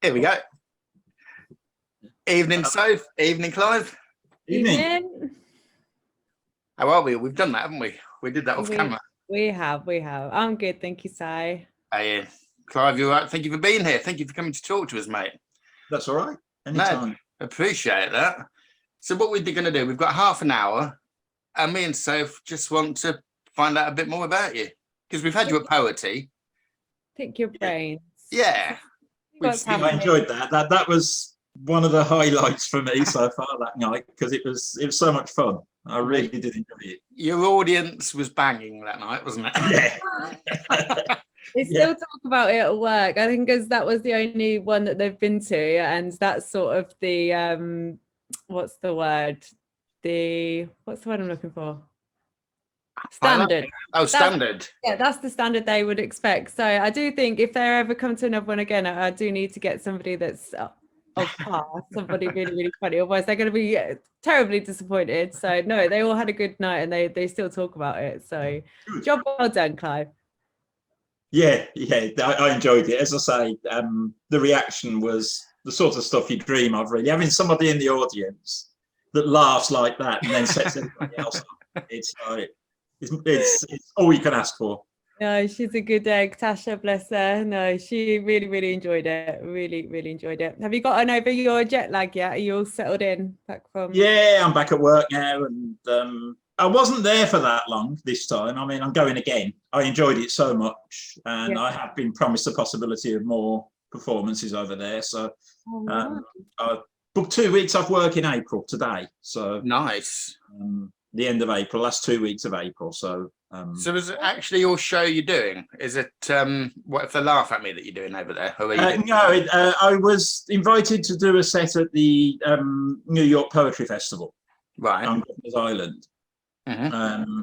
Here we go. Evening, Soph. Evening, Clive. Evening. How are we? We've done that, haven't we? We did that off camera. We have. I'm good, thank you, Si. Hey, Clive, you're right. Thank you for being here. Thank you for coming to talk to us, mate. That's all right. Anytime. No, appreciate that. So what we're going to do, we've got half an hour, and me and Soph just want to find out a bit more about you, because we've had you at Poetry. Pick your brains. Yeah. I enjoyed that. That was one of the highlights for me so far that night, because it was so much fun. I really did enjoy it. Your audience was banging that night, wasn't it? Yeah. They still talk about it at work. I think because that was the only one that they've been to, and that's sort of the what's the word I'm looking for? Standard. Standard. That's the standard they would expect. So I do think if they ever come to another one again, I do need to get somebody that's of par, somebody really, really funny. Otherwise, they're going to be terribly disappointed. So no, they all had a good night, and they still talk about it. So job well done, Clive. Yeah, I enjoyed it. As I say, the reaction was the sort of stuff you dream of, really. Having somebody in the audience that laughs like that and then sets everybody else up. It's all you can ask for. No, she's a good egg, Tasha, bless her. No, she really, really enjoyed it. Really, really enjoyed it. Have you gotten over your jet lag yet? Are you all settled in back from? Yeah, I'm back at work now, and I wasn't there for that long this time. I mean, I'm going again. I enjoyed it so much, and I have been promised the possibility of more performances over there. So I booked 2 weeks off work in April today. So nice. The end of April, last 2 weeks of April. So is it actually your show you're doing? Is it What If They Laugh at Me that you're doing over there? No, I was invited to do a set at the New York Poetry Festival, right, on Governor's Island.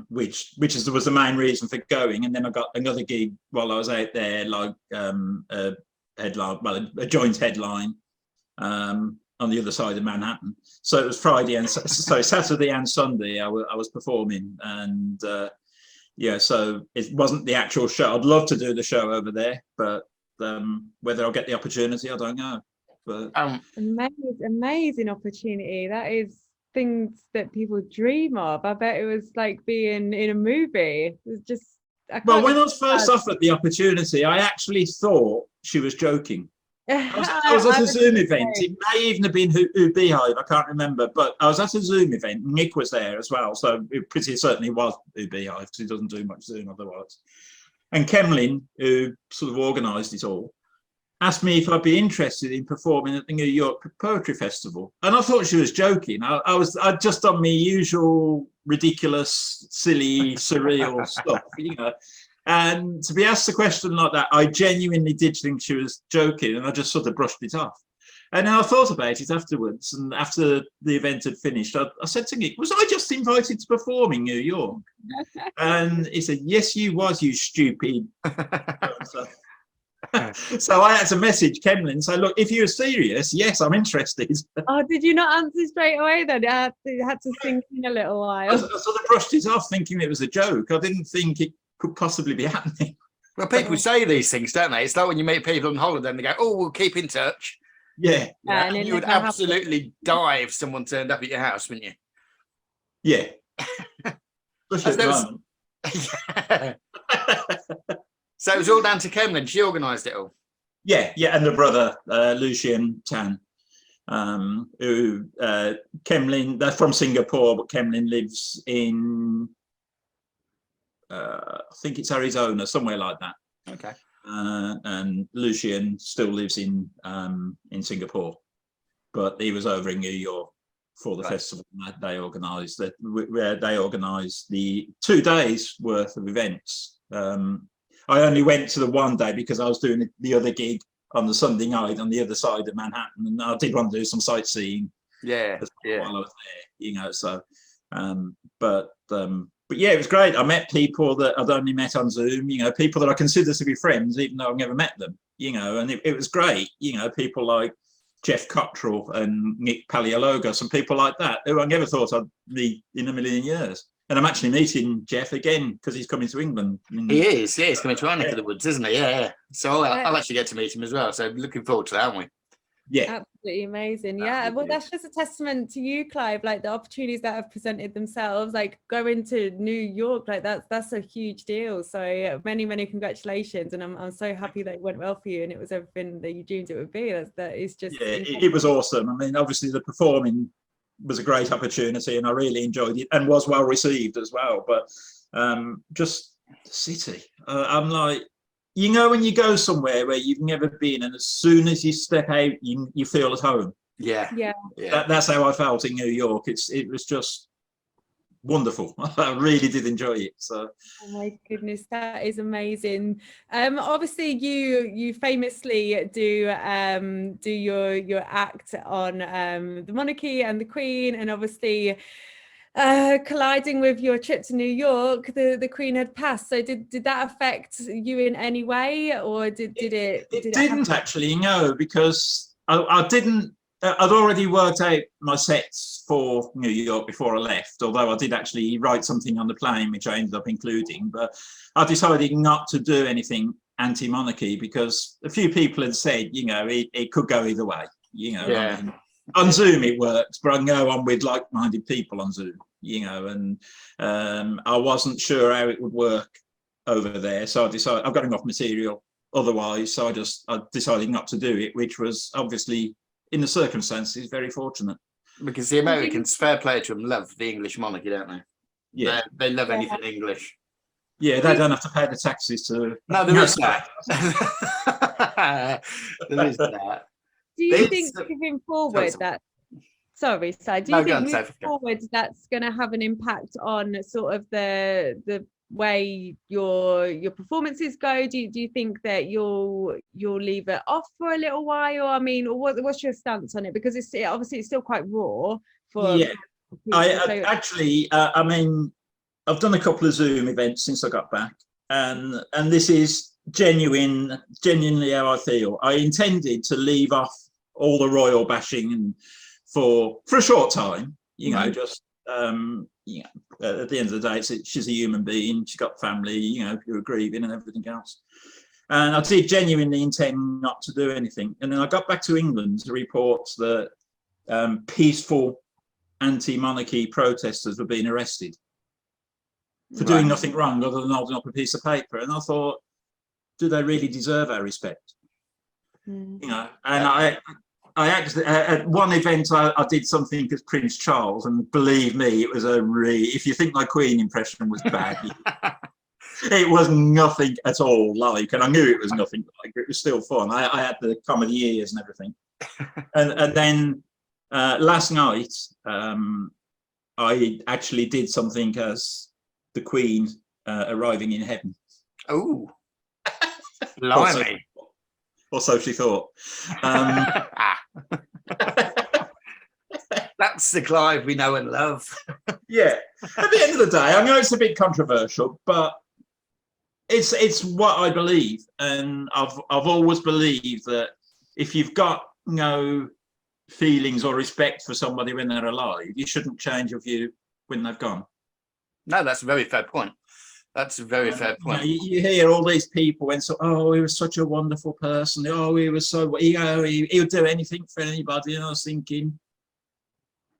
Which was the main reason for going, and then I got another gig while I was out there, like a joint headline on the other side of Manhattan. So it was Friday and so Saturday and Sunday I was performing, and so it wasn't the actual show. I'd love to do the show over there, but whether I'll get the opportunity, I don't know. But amazing opportunity. That is things that people dream of. I bet it was like being in a movie. It was just when I was first offered the opportunity, I actually thought she was joking. I was at a Zoom event. It may even have been Who Beehive, I can't remember, but I was at a Zoom event. Nick was there as well, so it pretty certainly was Who Beehive, because he doesn't do much Zoom otherwise. And Kemlin, who sort of organised it all, asked me if I'd be interested in performing at the New York Poetry Festival, and I thought she was joking. I'd just done my usual ridiculous, silly, surreal stuff, And to be asked a question like that, I genuinely did think she was joking, and I just sort of brushed it off. And then I thought about it afterwards, and after the event had finished, I said to Nick, "Was I just invited to perform in New York?" And he said, "Yes, you was, you stupid." So I had to message Kemlin and say, "Look, if you're serious, yes, I'm interested." Oh, did you not answer straight away then? You had to sink in a little while. I sort of brushed it off, thinking it was a joke. I didn't think it could possibly be happening. Well, people say these things, don't they? It's like when you meet people on holiday and they go, "Oh, we'll keep in touch." Yeah. And you would absolutely die if someone turned up at your house, wouldn't you? Yeah. So it was all down to Kemlin. She organised it all. Yeah, and the brother, Lucian Tan, who Kemlin, they're from Singapore, but Kemlin lives in, I think it's Arizona, somewhere like that. Okay. And Lucian still lives in Singapore, but he was over in New York for the festival. They organised that. They organised the 2 days worth of events. I only went to the one day because I was doing the other gig on the Sunday night on the other side of Manhattan, and I did want to do some sightseeing. While I was there, So, but yeah, it was great. I met people that I'd only met on Zoom. People that I consider to be friends, even though I've never met them. And it was great. People like Jeff Cottrell and Nick Paleologos and people like that who I never thought I'd meet in a million years. And I'm actually meeting Jeff again because he's coming to England. He is, yeah, he's coming to our neck of the woods, isn't he? Yeah. So I'll actually get to meet him as well. So looking forward to that, aren't we? Yeah. Absolutely amazing. Yeah. Well, that's just a testament to you, Clive, like the opportunities that have presented themselves, like going to New York, like that's a huge deal. So many congratulations. And I'm so happy that it went well for you and it was everything that you dreamed it would be. That is just it was awesome. I mean, obviously the performing was a great opportunity and I really enjoyed it and was well received as well. But just the city, I'm like, you know, when you go somewhere where you've never been and as soon as you step out, you feel at home. Yeah. That's how I felt in New York. It was just wonderful. I really did enjoy it. So oh my goodness, that is amazing. Obviously you famously do your act on the monarchy and the Queen, and obviously colliding with your trip to New York, the Queen had passed. So did that affect you in any way, or did it? It didn't actually, no, because I didn't. I'd already worked out my sets for New York before I left, although I did actually write something on the plane, which I ended up including. But I decided not to do anything anti-monarchy because a few people had said, you know, it could go either way. You know, yeah. I mean, on Zoom it works, but I can go on with like-minded people on Zoom, you know, and I wasn't sure how it would work over there. So I decided I've got enough material otherwise. So I decided not to do it, which was obviously, in the circumstances, very fortunate. Because the Americans, fair play to them, love the English monarchy, don't they? Yeah. They love anything English. Yeah, they don't have to pay the taxes to... No, there is that. There is that. Do you think moving forward that... Sorry, Si, do you think moving forward that's going to have an impact on sort of the way your performances go? Do you think that you'll leave it off for a little while? I mean, what's your stance on it? Because obviously it's still quite raw for I actually I mean, I've done a couple of Zoom events since I got back, and this is genuinely how I feel. I intended to leave off all the royal bashing and for a short time, you know, just you know, at the end of the day, she's a human being. She's got family, you know, who are grieving and everything else. And I did genuinely intend not to do anything. And then I got back to England to report that peaceful anti-monarchy protesters were being arrested for doing nothing wrong other than holding up a piece of paper. And I thought, do they really deserve our respect? You know, and I actually, at one event, I did something as Prince Charles, and believe me, it was if you think my Queen impression was bad, it was nothing at all like, and I knew it was nothing like, it was still fun. I had the comedy ears and everything. And then last night, I actually did something as the Queen arriving in heaven. Oh, blimey. Or so she thought. That's the Clive we know and love. Yeah. At the end of the day, I know it's a bit controversial, but it's what I believe, and I've always believed that if you've got no feelings or respect for somebody when they're alive, you shouldn't change your view when they've gone. No, that's a very fair point. That's a very fair point. You hear all these people when oh, he was such a wonderful person. Oh, he was so, he would do anything for anybody. And I was thinking,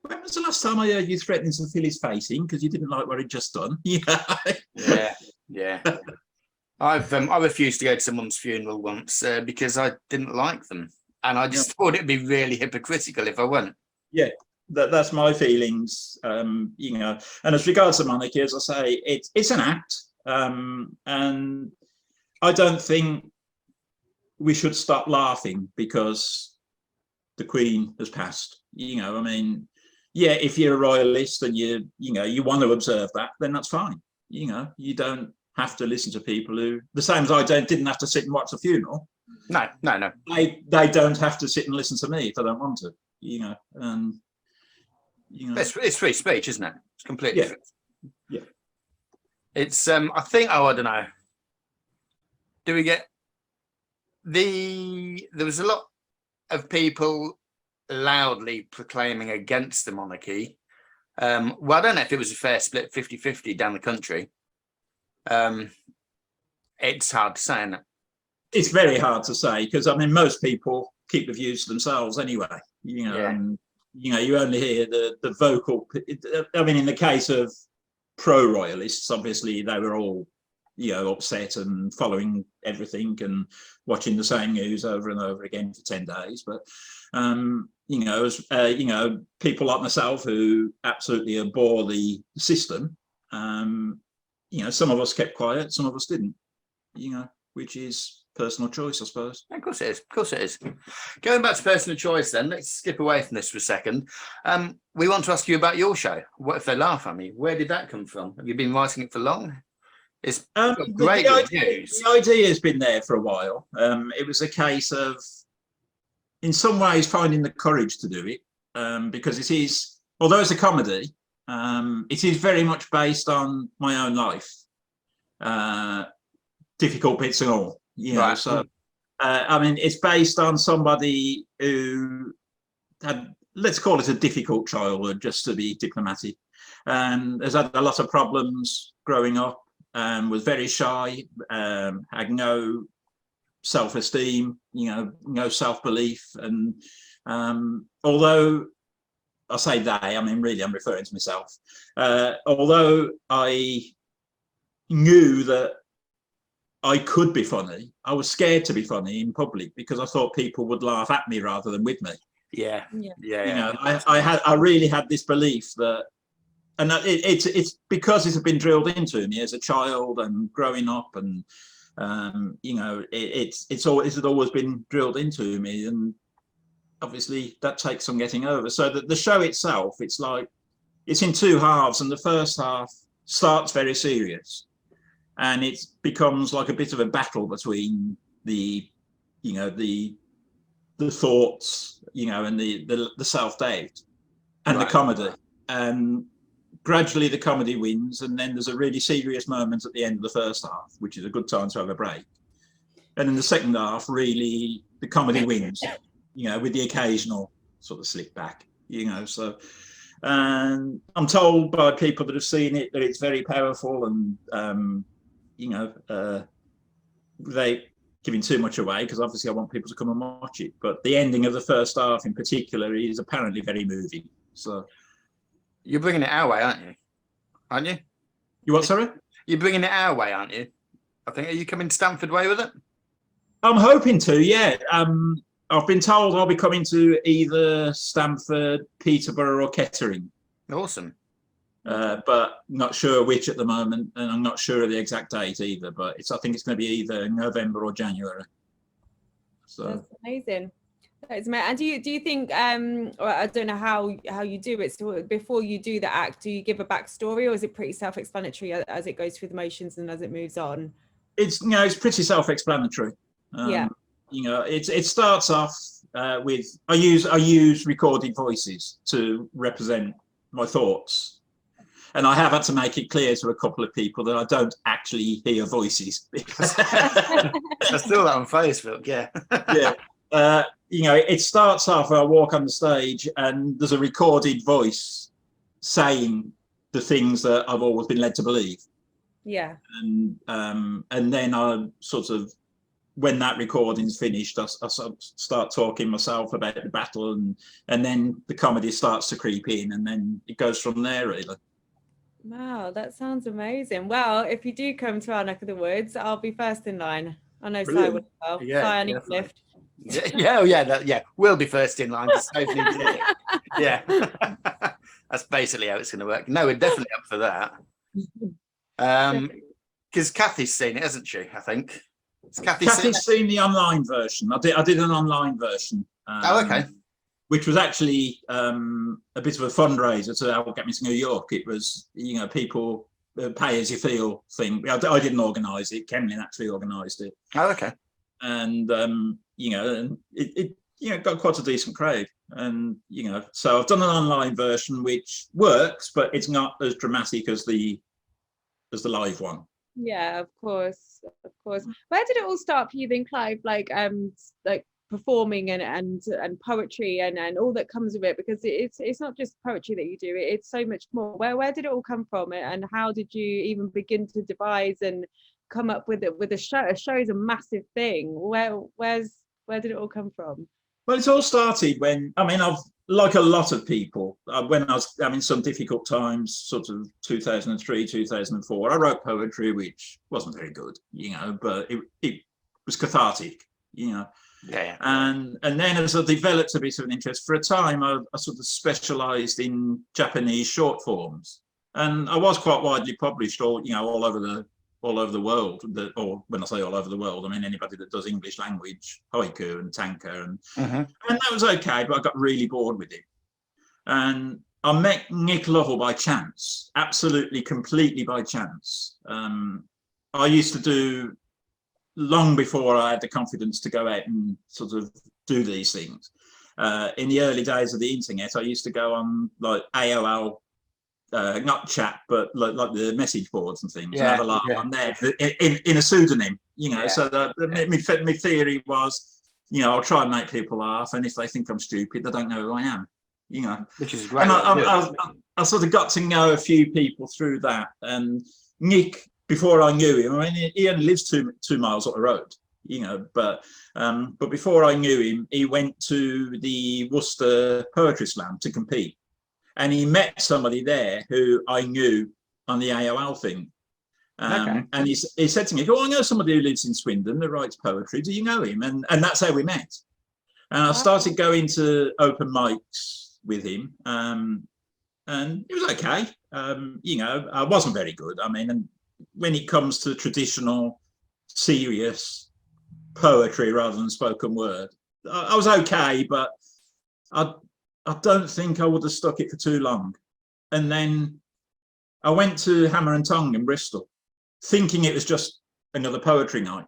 when was the last time I heard you threatening to fill his face in because you didn't like what he'd just done? Yeah. I refused to go to someone's funeral once because I didn't like them, and I just thought it'd be really hypocritical if I went. Yeah. That's my feelings, you know. And as regards to monarchy, as I say, it's an act, and I don't think we should stop laughing because the Queen has passed. You know, I mean, yeah, if you're a royalist and you want to observe that, then that's fine. You know, you don't have to listen to people who, the same as I didn't have to sit and watch the funeral. No. They don't have to sit and listen to me if they don't want to. You know, and. You know. It's free speech, isn't it? It's completely free. Yeah. It's I think, I don't know. Do we get there was a lot of people loudly proclaiming against the monarchy Well, I don't know if it was a fair split 50-50 down the country. It's hard to say, isn't it? It's very hard to say, because I mean, most people keep the views to themselves anyway, you know. Yeah. And you know, you only hear the vocal. I mean, in the case of pro-royalists, obviously they were all, you know, upset and following everything and watching the same news over and over again for 10 days. But you know, as you know, people like myself who absolutely abhor the system, you know, some of us kept quiet, some of us didn't, you know, which is personal choice, I suppose. Of course it is. Of course it is. Going back to personal choice, then let's skip away from this for a second. We want to ask you about your show. What if they laugh at me? Where did that come from? Have you been writing it for long? It's got great reviews. The idea has been there for a while. It was a case of, in some ways, finding the courage to do it, because it is, although it's a comedy, it is very much based on my own life, difficult bits and all. You know, right. So I mean, it's based on somebody who had, let's call it a difficult childhood, just to be diplomatic, and has had a lot of problems growing up, was very shy, had no self-esteem, you know, no self-belief. And although I say they, I mean, really, I'm referring to myself. Although I knew that I could be funny, I was scared to be funny in public, because I thought people would laugh at me rather than with me. Yeah. You know, I really had this belief that, and it's because it had been drilled into me as a child and growing up, and you know, it had always been drilled into me, and obviously that takes some getting over. So the show itself, it's like, it's in two halves, and the first half starts very serious, and it becomes like a bit of a battle between the, you know, the thoughts, you know, and the self-doubt and the comedy. And gradually the comedy wins, and then there's a really serious moment at the end of the first half, which is a good time to have a break. And in the second half, really, the comedy wins, you know, with the occasional sort of slip back, you know. So, and I'm told by people that have seen it that it's very powerful, and you know, they giving too much away, because obviously I want people to come and watch it. But the ending of the first half in particular is apparently very moving. So you're bringing it our way, aren't you? Aren't you? You what, sorry? You're bringing it our way, aren't you? I think. Are you coming Stamford way with it? I'm hoping to, yeah. I've been told I'll be coming to either Stamford, Peterborough or Kettering. Awesome. But not sure which at the moment, and I'm not sure of the exact date either, but I think it's going to be either November or January. So that's amazing. That's amazing. And do you think, or I don't know how you do it, so before you do the act, do you give a backstory, or is it pretty self-explanatory as it goes through the motions and as it moves on? It's, you know, it's pretty self-explanatory. Yeah. You know, it starts off with, I use recorded voices to represent my thoughts. And I have had to make it clear to a couple of people that I don't actually hear voices. I still that on Facebook, yeah. Yeah. You know, it starts off, I walk on the stage and there's a recorded voice saying the things that I've always been led to believe. Yeah. And then I sort of, when that recording's finished, I sort of start talking myself about the battle, and then the comedy starts to creep in, and then it goes from there, really. Wow, that sounds amazing. Well, if you do come to our neck of the woods, I'll be first in line. I know Si will as well. Yeah, Si, I need a lift. Yeah, we'll be first in line. Yeah, that's basically how it's going to work. No, we're definitely up for that. Because Kathy's seen it, hasn't she? I think. Kathy's seen the online version. I did an online version. Okay. Which was actually a bit of a fundraiser to help get me to New York. It was, you know, people pay as you feel thing. I didn't organise it. Kenlin actually organised it. Oh, okay. And you know, and it you know, got quite a decent crowd. And you know, so I've done an online version which works, but it's not as dramatic as the live one. Yeah, of course. Where did it all start for you then, Clive? Like performing and poetry and all that comes with it, because it's not just poetry that you do, it's so much more. Where did it all come from, and how did you even begin to devise and come up with it with a show? A show is a massive thing. Where did it all come from? Well, it's all started when, I mean, I've, like a lot of people, when I was having some difficult times, sort of 2003, 2004, I wrote poetry, which wasn't very good, you know, but it was cathartic, you know. Yeah. And then as I developed a bit of an interest, for a time, I sort of specialised in Japanese short forms, and I was quite widely published, all over the world. Or when I say all over the world, I mean anybody that does English language haiku and tanka, and that was okay, but I got really bored with it. And I met Nick Lovell by chance, absolutely, completely by chance. I used to do, long before I had the confidence to go out and sort of do these things. In the early days of the internet, I used to go on like AOL, not chat, but like the message boards and things, and have a laugh on there in a pseudonym, you know. So my theory was, you know, I'll try and make people laugh, and if they think I'm stupid, they don't know who I am, you know. Which is great. And I sort of got to know a few people through that. And Nick, before I knew him, I mean, he only lives two miles up the road, you know, but before I knew him, he went to the Worcester Poetry Slam to compete. And he met somebody there who I knew on the AOL thing. And he said to me, "Oh, I know somebody who lives in Swindon that writes poetry. Do you know him?" And that's how we met. And I started going to open mics with him. And it was okay. You know, I wasn't very good. I mean, and when it comes to traditional, serious poetry rather than spoken word, I was okay, but I don't think I would have stuck it for too long. And then I went to Hammer and Tongue in Bristol, thinking it was just another poetry night.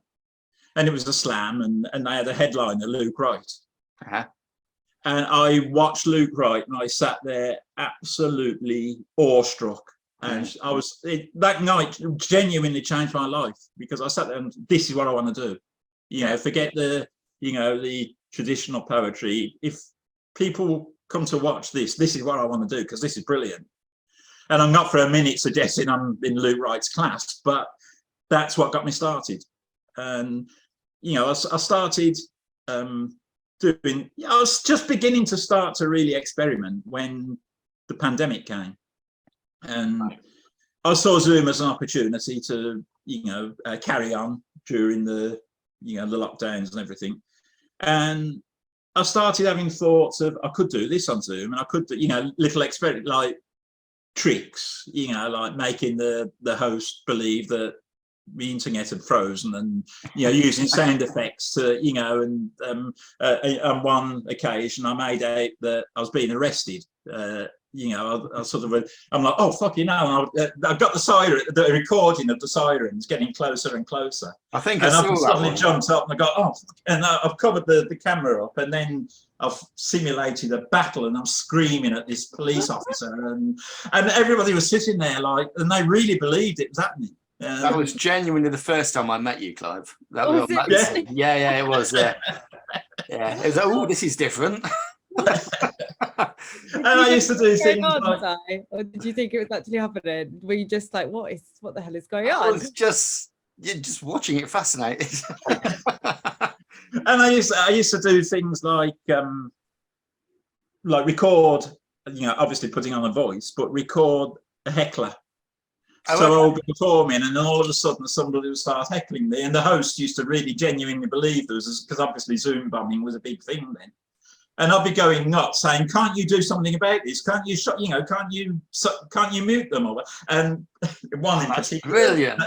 And it was a slam, and they had a headliner, Luke Wright. And I watched Luke Wright, and I sat there absolutely awestruck. And that night genuinely changed my life, because I sat there and this is what I want to do. You know, forget the traditional poetry. If people come to watch this is what I want to do, because this is brilliant. And I'm not for a minute suggesting I'm in Luke Wright's class, but that's what got me started. And, you know, I started I was just beginning to start to really experiment when the pandemic came. And I saw Zoom as an opportunity to, you know, carry on during the, you know, the lockdowns and everything. And I started having thoughts of, I could do this on Zoom, and I could do, you know, little experiment, like tricks, you know, like making the host believe that the internet had frozen, and, you know, using sound effects to, you know, and on one occasion I made out that I was being arrested. You know, I sort of, I'm like, oh, fuck, you know, I've got the recording of the sirens getting closer and closer. I think I suddenly jumped up and I got, oh, and I've covered the camera up, and then I've simulated a battle, and I'm screaming at this police officer, and everybody was sitting there like, and they really believed it was happening. That was genuinely the first time I met you, Clive. That was it? Yeah, it was. Yeah, yeah. It was like, oh, this is different. And I used to do things like, or did you think it was actually happening? Were you just like, what the hell is going on? I was just watching it, fascinated. And I used to do things like record, you know, obviously putting on a voice, but record a heckler. So I'll be performing, and then all of a sudden somebody would start heckling me, and the host used to really genuinely believe there was, because obviously Zoom bombing was a big thing then. And I'll be going nuts, saying, "Can't you do something about this? Can't you, you know, can't you mute them?" And one in particular, brilliant.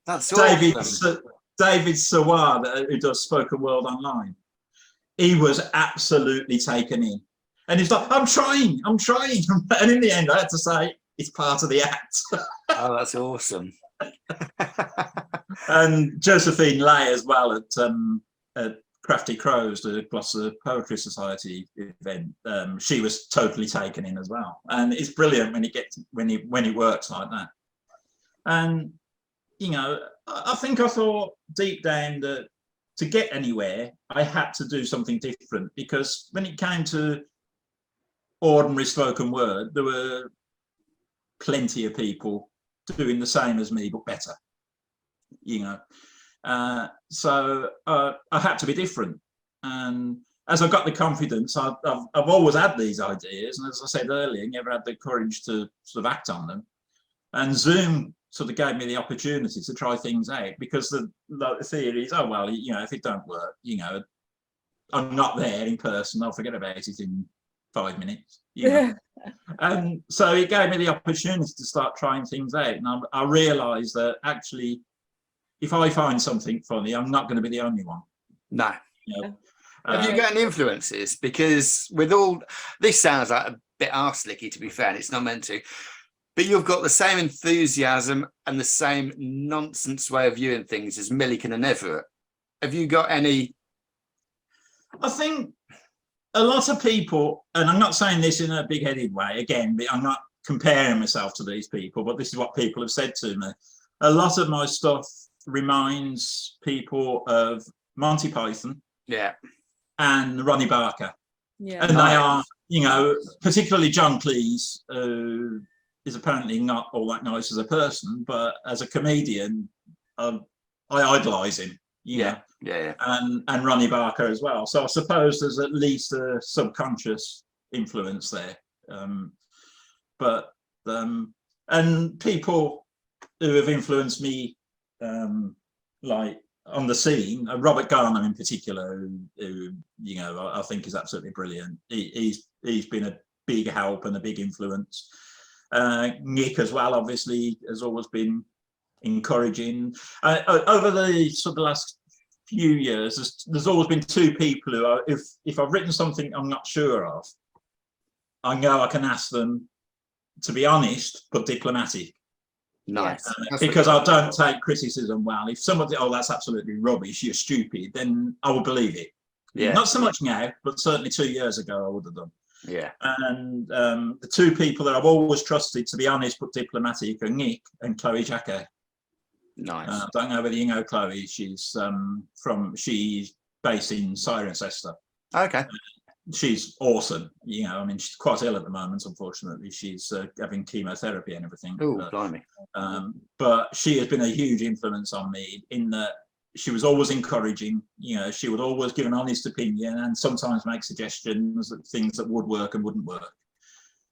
That's awesome. David Sawar, who does spoken word online, he was absolutely taken in, and he's like, "I'm trying," and in the end, I had to say, it's part of the act. Oh, that's awesome. And Josephine Lay as well at Crafty Crows, the Gloucester Poetry Society event. She was totally taken in as well, and it's brilliant when it works like that. And, you know, I think I thought deep down that to get anywhere, I had to do something different, because when it came to ordinary spoken word, there were plenty of people doing the same as me, but better, you know. So I had to be different. And as I got the confidence, I've always had these ideas. And as I said earlier, never had the courage to sort of act on them. And Zoom sort of gave me the opportunity to try things out, because the theory is, oh, well, you know, if it don't work, you know, I'm not there in person, I'll forget about it in 5 minutes, you know. And so it gave me the opportunity to start trying things out. And I realized that actually, if I find something funny, I'm not going to be the only one. No. You know? Have you got any influences? Because with all this sounds like a bit arse-licky, to be fair, and it's not meant to. But you've got the same enthusiasm and the same nonsense way of viewing things as Milliken and Everett. Have you got any? I think a lot of people, and I'm not saying this in a big-headed way, again, I'm not comparing myself to these people, but this is what people have said to me. A lot of my stuff reminds people of Monty Python, yeah, and Ronnie Barker. Yeah. And they are, you know, particularly John Cleese, is apparently not all that nice as a person, but as a comedian, I idolise him. Yeah. And Ronnie Barker as well. So I suppose there's at least a subconscious influence there. And people who have influenced me, like on the scene, Robert Garner in particular, who you know, I think is absolutely brilliant. He's been a big help and a big influence. Nick as well, obviously, has always been encouraging. Over the sort of last few years, there's always been two people who are, if I've written something I'm not sure of, I know I can ask them to be honest but diplomatic. Nice. Because I don't take criticism well. If somebody, oh, that's absolutely rubbish, you're stupid, then I will believe it. Yeah. Not so much now, but certainly 2 years ago I would have done. Yeah. And the two people that I've always trusted to be honest but diplomatic are Nick and Chloe Jacquet. Nice. I don't know whether you know Chloe. She's based in Cirencester. Okay. She's awesome. You know, I mean, she's quite ill at the moment, unfortunately. She's having chemotherapy and everything. Oh, blimey. But she has been a huge influence on me in that she was always encouraging. You know, she would always give an honest opinion and sometimes make suggestions of things that would work and wouldn't work.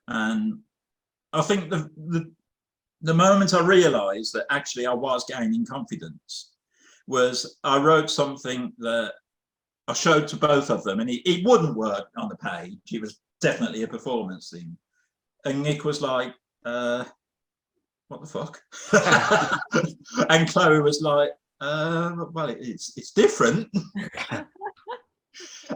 And I think the moment I realised that actually I was gaining confidence was I wrote something that I showed to both of them, and it wouldn't work on the page. It was definitely a performance thing. And Nick was like, what the fuck? And Chloe was like, well, it's different. And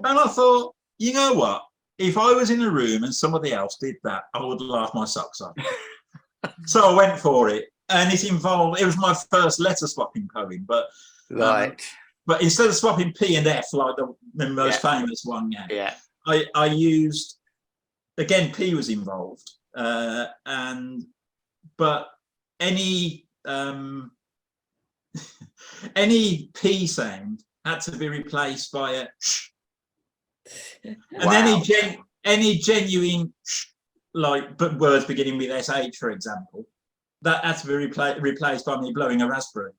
I thought, you know what? If I was in a room and somebody else did that, I would laugh my socks off. So I went for it, and it was my first letter swapping poem, but Right. But instead of swapping P and F like the most famous one, I used, again, P was involved, but any P sound had to be replaced by a sh. And any genuine sh, like but words beginning with SH, for example, that had to be replaced by me blowing a raspberry.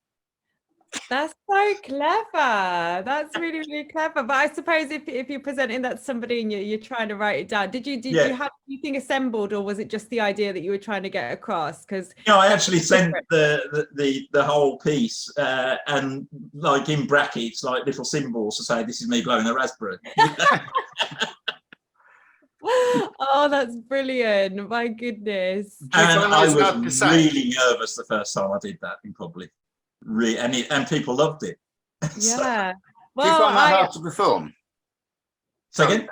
That's so clever. That's really, really clever. But I suppose if you're presenting that to somebody and you're trying to write it down, did you have anything assembled, or was it just the idea that you were trying to get across? Because I actually sent the whole piece and like in brackets, like little symbols to say this is me blowing a raspberry. Oh, that's brilliant! My goodness. And I was really nervous the first time I did that in public. And people loved it. Yeah. Well, do you find that hard to perform? Second?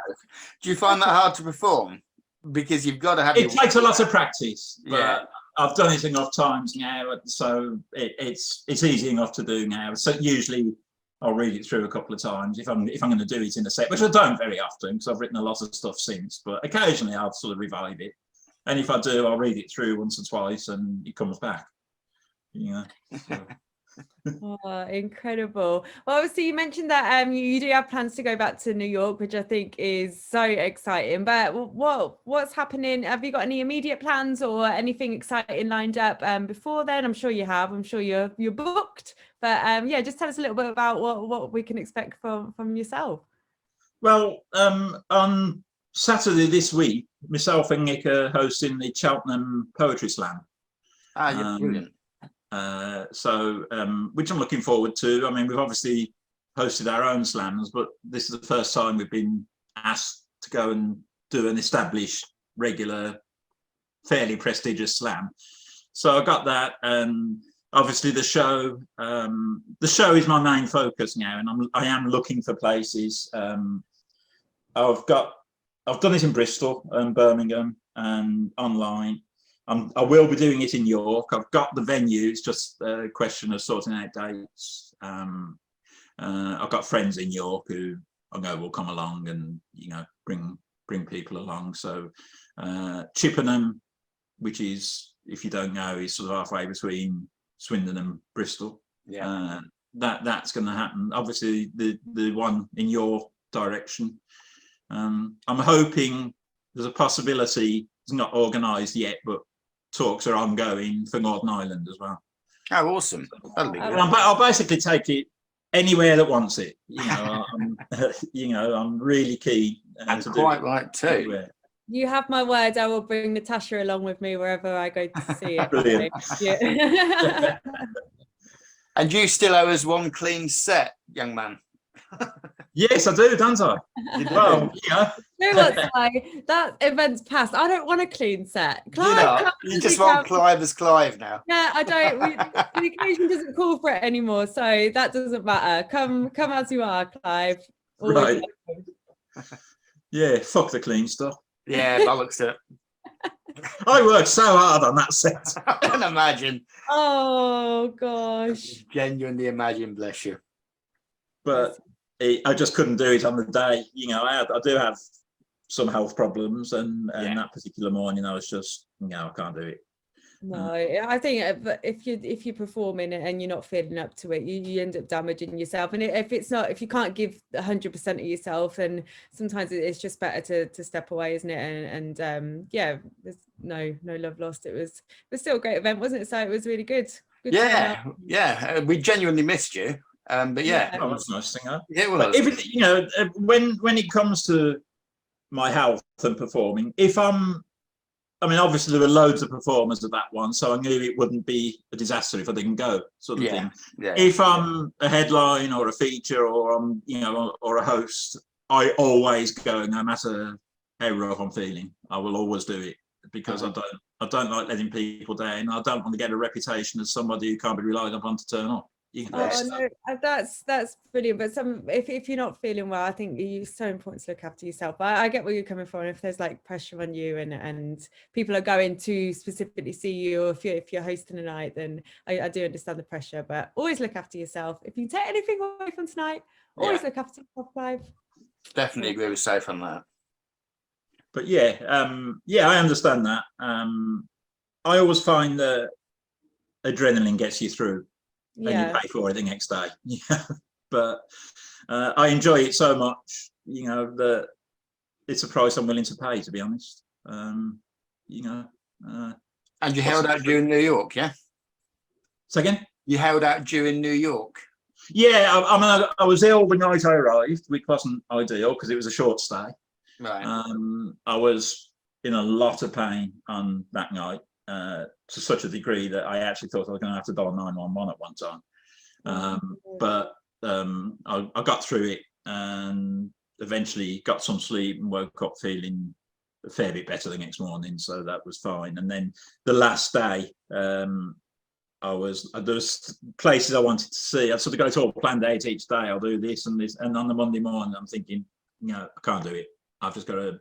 Do you find that hard to perform? Because you've got to have. It takes a lot of practice. But I've done it enough times now, so it's easy enough to do now. So usually I'll read it through a couple of times if I'm going to do it in a set, which I don't very often because I've written a lot of stuff since. But occasionally I'll sort of revive it, and if I do, I'll read it through once or twice, and it comes back. You know. So. Oh, incredible. Well, obviously you mentioned that you do have plans to go back to New York, which I think is so exciting. But what's happening? Have you got any immediate plans or anything exciting lined up before then? I'm sure you have. I'm sure you're booked. But yeah, just tell us a little bit about what we can expect from yourself. Well, on Saturday this week, myself and Nick are hosting the Cheltenham Poetry Slam. Ah, you're brilliant. Which I'm looking forward to. I mean, we've obviously hosted our own slams, but this is the first time we've been asked to go and do an established, regular, fairly prestigious slam. So I got that, and obviously the show. The show is my main focus now, and I am looking for places. I've done it in Bristol and Birmingham and online. I will be doing it in York. I've got the venue. It's just a question of sorting out dates. I've got friends in York who I know will come along and bring people along. So Chippenham, which is, if you don't know, is sort of halfway between Swindon and Bristol. Yeah. That's going to happen. Obviously, the one in your direction. I'm hoping there's a possibility. It's not organised yet, but talks are ongoing for Northern Ireland as well. Oh, awesome! That'll be good. I'll basically take it anywhere that wants it. I'm really keen. And quite right too. Anywhere. You have my word. I will bring Natasha along with me wherever I go to see it. Brilliant. Yeah. And you still owe us one clean set, young man. Yes, I do, don't I? Well, You know what, Si? That event's passed. I don't want a clean set. Clive, you just want Clive as Clive now. Yeah, I don't. The occasion doesn't call for it anymore, so that doesn't matter. Come as you are, Clive. Always right. Yeah, fuck the clean stuff. Yeah, bollocks to it. I worked so hard on that set. I can imagine. Oh gosh. Genuinely imagine, bless you. But I just couldn't do it on the day. I do have some health problems, and that particular morning I was just, I can't do it. No, I think if you're performing and you're not feeling up to it, you end up damaging yourself. And if you can't give 100% of yourself, then sometimes it's just better to step away, isn't it? And yeah, there's no love lost. It was still a great event, wasn't it? So it was really good. Yeah. We genuinely missed you. But yeah, oh, that's a nice thing. Huh? Yeah, well, but when it comes to my health and performing, obviously there were loads of performers at that one, so I knew it wouldn't be a disaster if I didn't go, sort of thing. Yeah. If I'm a headline or a feature or I'm, or a host, I always go, no matter how rough I'm feeling. I will always do it because I don't like letting people down. I don't want to get a reputation as somebody who can't be relied upon to turn up. No, that's brilliant. But if you're not feeling well, I think it's so important to look after yourself. I get where you're coming from. If there's like pressure on you and people are going to specifically see you, or if you're hosting a night, then I do understand the pressure. But always look after yourself. If you take anything away from tonight, always look after yourself, Clive. Definitely agree with Soph on that. But I understand that. I always find that adrenaline gets you through. And you pay for it the next day. But I enjoy it so much, that it's a price I'm willing to pay, to be honest. And you held out during New York, yeah? So again? You held out during New York? Yeah, I was ill the night I arrived, which wasn't ideal because it was a short stay. Right. I was in a lot of pain on that night. To such a degree that I actually thought I was going to have to dial 911 at one time. But I got through it and eventually got some sleep and woke up feeling a fair bit better the next morning. So that was fine. And then the last day, there was places I wanted to see. I sort of got it all planned out each day. I'll do this and this. And on the Monday morning, I'm thinking, I can't do it. I've just got to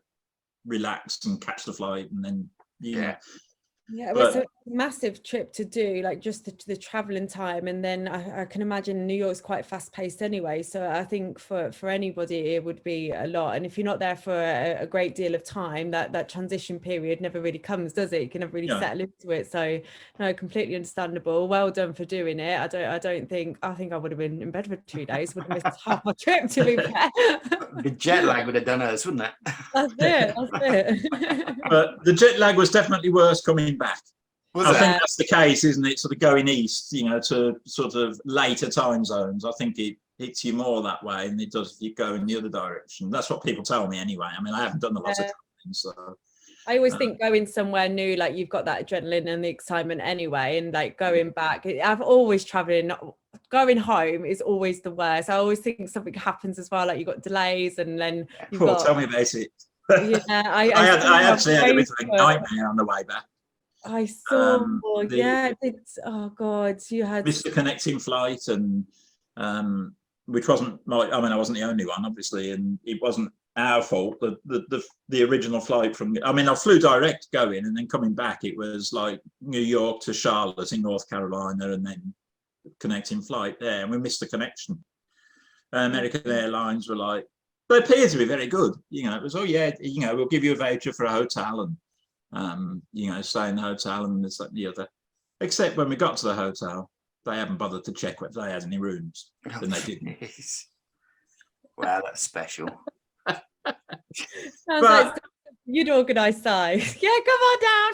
relax and catch the flight and then, Yeah, but massive trip to do, like just the traveling time, and then I can imagine New York's quite fast paced anyway, so I think for anybody it would be a lot. And if you're not there for a great deal of time, that transition period never really comes, does it? You can never really settle into it. So no, completely understandable. Well done for doing it. I think I would have been in bed for 2 days, would have missed half my trip, to be fair. The jet lag would have done us, wouldn't it? That's it. But the jet lag was definitely worse coming back. I think that's the case, isn't it? Sort of going east, you know, to sort of later time zones. I think it hits you more that way than it does if you go in the other direction. That's what people tell me anyway. I mean, I haven't done a lot of traveling, so. I always think going somewhere new, like you've got that adrenaline and the excitement anyway, and like going back, I've always traveling, going home is always the worst. I always think something happens as well, like you've got delays, and then you've got. Tell me about it. Yeah, I actually had a bit of a nightmare on the way back. I saw, it's, oh God, you had missed the connecting flight, and which wasn't I wasn't the only one, obviously, and it wasn't our fault. The original flight from, I flew direct going, and then coming back, it was like New York to Charlotte in North Carolina, and then connecting flight there, and we missed the connection. American Airlines were like, they appeared to be very good. You know, it was, we'll give you a voucher for a hotel, and stay in the hotel and this, that, and the other. Except when we got to the hotel, they haven't bothered to check whether they had any rooms, and they didn't. Wow, that's special. Like you'd organise size. Yeah, come on down.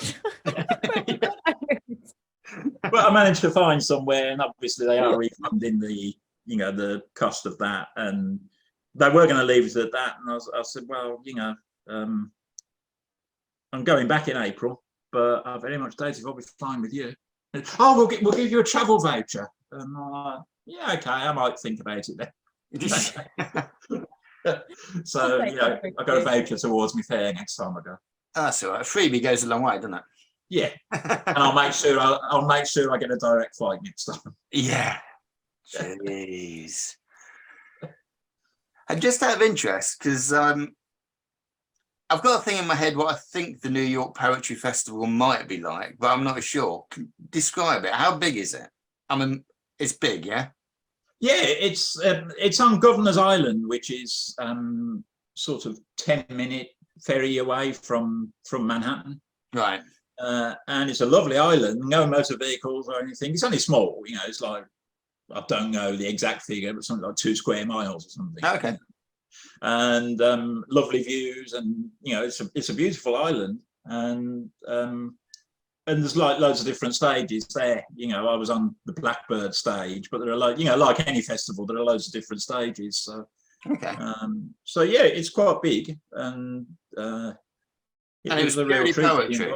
But I managed to find somewhere, and obviously they are refunding the cost of that, and they were going to leave it at that. And I said, well, I'm going back in April, but I very much doubt if I'll be fine with you. Oh, we'll give you a travel voucher. And yeah, okay, I might think about it then. So I got a voucher towards me fare next time I go. That's all right. A freebie goes a long way, doesn't it? Yeah, and I'll make sure I get a direct flight next time. Yeah. Jeez. And just out of interest, because I've got a thing in my head what I think the New York Poetry Festival might be like, but I'm not sure. Describe it. How big is it? I mean, it's big, yeah? Yeah, it's on Governor's Island, which is sort of 10-minute ferry away from Manhattan. Right. And it's a lovely island, no motor vehicles or anything. It's only small, it's like, I don't know the exact figure, but something like 2 square miles or something. Okay. And lovely views, and it's a beautiful island, and there's like loads of different stages there. I was on the Blackbird stage, but there are like any festival, there are loads of different stages. So okay. So yeah, it's quite big, and it was a real poetry.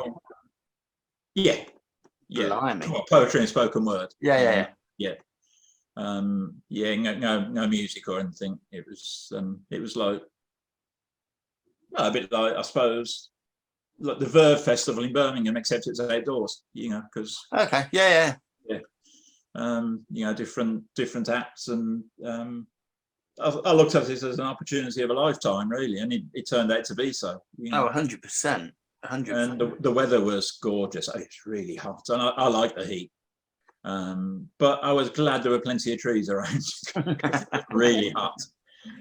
Yeah. Poetry and spoken word. Yeah. No music or anything. It was like a bit like, I suppose, like the Verve Festival in Birmingham, except it's outdoors. Because okay, yeah. Different acts, and I looked at it as an opportunity of a lifetime, really, and it turned out to be so. 100%. 100%. And the weather was gorgeous. It's really hot, and I like the heat. But I was glad there were plenty of trees around. Really hot.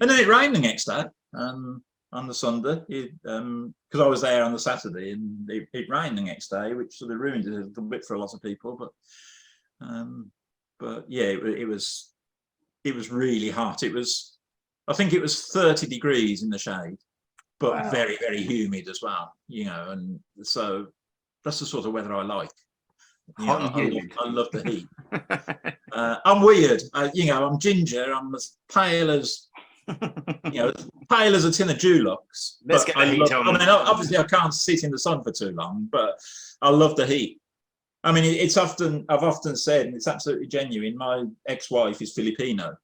And then it rained the next day, on the Sunday, because I was there on the Saturday, and it rained the next day, which sort of ruined it a little bit for a lot of people. But yeah, it was really hot. I think it was 30 degrees in the shade, but wow. Very, very humid as well, and so that's the sort of weather I like. I love the heat. I'm weird. I'm ginger. I'm as pale as pale as a tin of Dulux. Let's get the heat on. Obviously, I can't sit in the sun for too long, but I love the heat. I've often said, and it's absolutely genuine, my ex-wife is Filipino.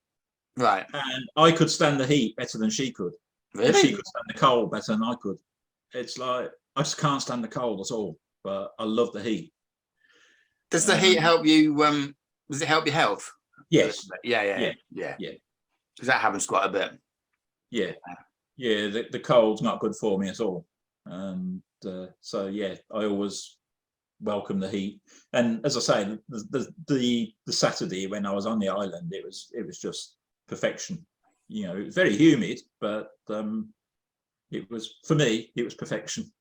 Right. And I could stand the heat better than she could. Really? And she could stand the cold better than I could. It's like, I just can't stand the cold at all, but I love the heat. Does the heat help you? Does it help your health? Yes. Yeah. Because that happens quite a bit. Yeah. The cold's not good for me at all. And so yeah, I always welcome the heat. And as I say, the Saturday when I was on the island, it was just perfection. You know, it was very humid, but it was, for me, it was perfection.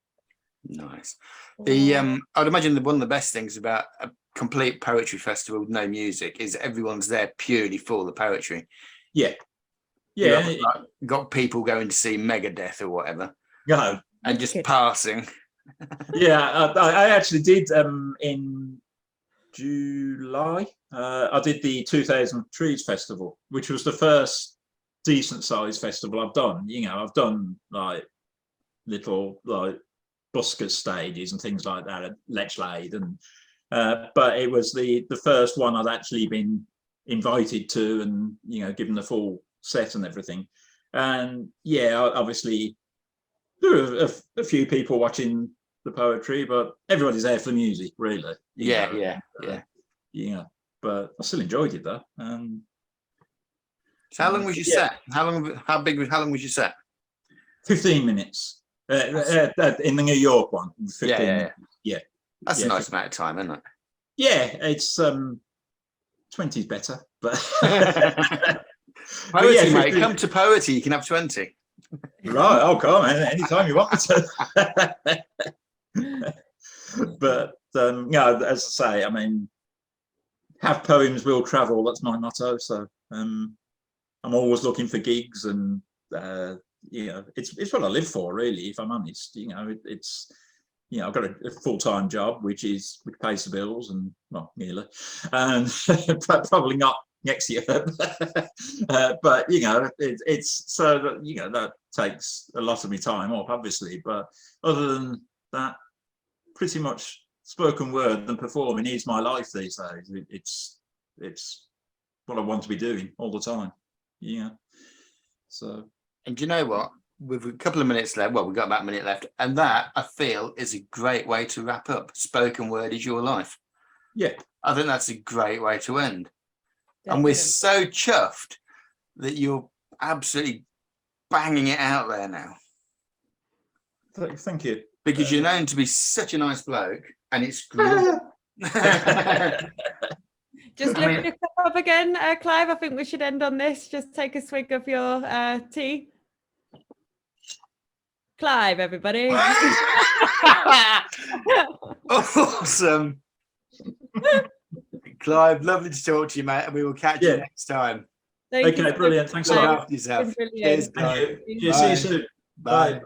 Nice. The I'd imagine that one of the best things about a complete poetry festival with no music is everyone's there purely for the poetry. Yeah. You Yeah. haven't, like, got people going to see Megadeth or whatever No. and just passing. Yeah, I actually did in July. I did the 2000 Trees Festival, which was the first decent sized festival I've done. You know, I've done like little like busker stages and things like that at Lechlade, and but it was the first one I'd actually been invited to, and you know, given the full set and everything. And yeah, obviously there were a few people watching the poetry, but everybody's there for the music, really. Yeah. But I still enjoyed it though. So how long was your set? How long was your set? 15 minutes. In the New York one. 15 minutes. Yeah. That's a nice amount of time, isn't it? Yeah, it's 20's better, but poetry, yeah, mate. Come to poetry, you can have 20. Right, oh come on, anytime you want me to. But yeah, as I say, I mean, have poems, will travel, that's my motto. So I'm always looking for gigs, and you know, it's what I live for, really, if I'm honest. You know, it's, you know, I've got a full-time job which pays the bills, and well, nearly, and probably not next year. But you know, it's so that, you know, that takes a lot of my time off, obviously. But other than that, pretty much spoken word and performing is my life these days. It's what I want to be doing all the time. Yeah. So. And do you know what? With a couple of minutes left, well, we've got about a minute left, and that, I feel, is a great way to wrap up. Spoken word is your life. Yeah. I think that's a great way to end. Definitely. And we're so chuffed that you're absolutely banging it out there now. Thank you. Because you're known to be such a nice bloke, and it's great. Just lift your cup up again, Clive. I think we should end on this. Just take a swig of your tea. Clive, everybody. Awesome. Clive, lovely to talk to you, mate, and we will catch you next time. Okay, brilliant. Thanks a lot. Yourself. Brilliant. Cheers, Clive. See you soon. Bye.